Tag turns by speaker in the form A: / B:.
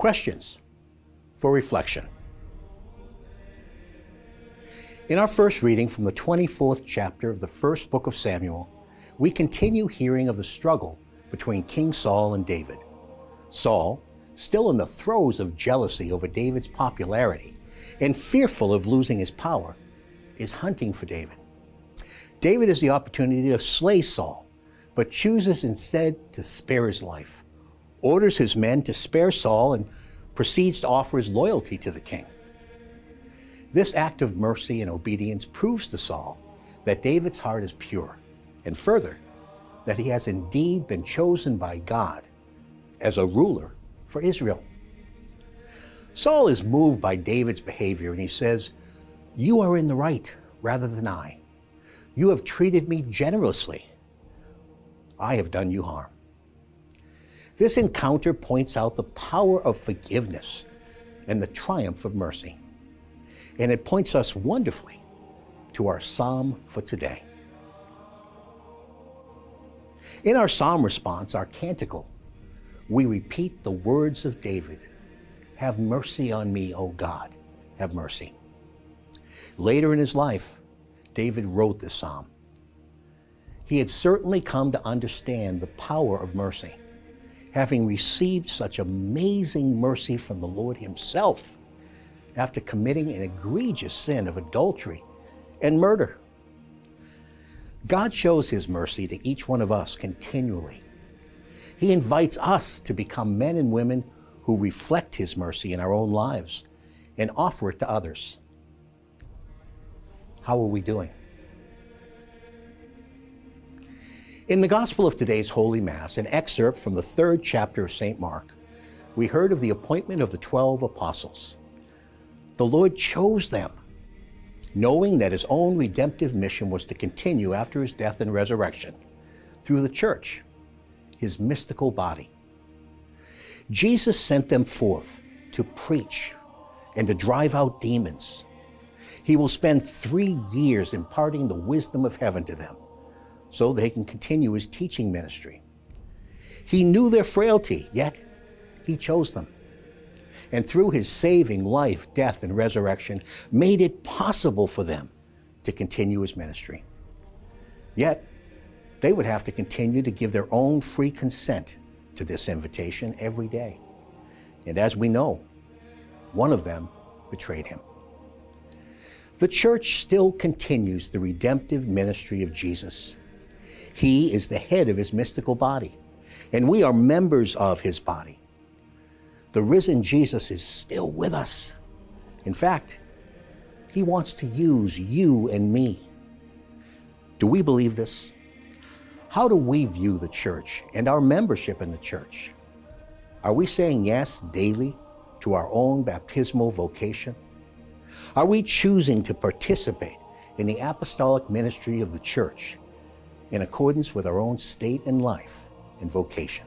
A: Questions for reflection. In our first reading from the 24th chapter of the first book of Samuel, we continue hearing of the struggle between King Saul and David. Saul, still in the throes of jealousy over David's popularity and fearful of losing his power, is hunting for David. David has the opportunity to slay Saul, but chooses instead to spare his life, orders his men to spare Saul, and proceeds to offer his loyalty to the king. This act of mercy and obedience proves to Saul that David's heart is pure, and further, that he has indeed been chosen by God as a ruler for Israel. Saul is moved by David's behavior, and he says, "You are in the right rather than I. You have treated me generously. I have done you harm." This encounter points out the power of forgiveness and the triumph of mercy. And it points us wonderfully to our psalm for today. In our psalm response, our canticle, we repeat the words of David, "Have mercy on me, O God, have mercy." Later in his life, David wrote this psalm. He had certainly come to understand the power of mercy, having received such amazing mercy from the Lord himself after committing an egregious sin of adultery and murder. God shows his mercy to each one of us continually. He invites us to become men and women who reflect his mercy in our own lives and offer it to others. How are we doing? In the Gospel of today's Holy Mass, an excerpt from the 3rd chapter of St. Mark, we heard of the appointment of the 12 apostles. The Lord chose them, knowing that his own redemptive mission was to continue after his death and resurrection through the church, his mystical body. Jesus sent them forth to preach and to drive out demons. He will spend 3 years imparting the wisdom of heaven to them so they can continue his teaching ministry. He knew their frailty, yet he chose them. And through his saving life, death, and resurrection, made it possible for them to continue his ministry. Yet, they would have to continue to give their own free consent to this invitation every day. And as we know, one of them betrayed him. The church still continues the redemptive ministry of Jesus. He is the head of his mystical body, and we are members of his body. The risen Jesus is still with us. In fact, he wants to use you and me. Do we believe this? How do we view the church and our membership in the church? Are we saying yes daily to our own baptismal vocation? Are we choosing to participate in the apostolic ministry of the church in accordance with our own state and life and vocation?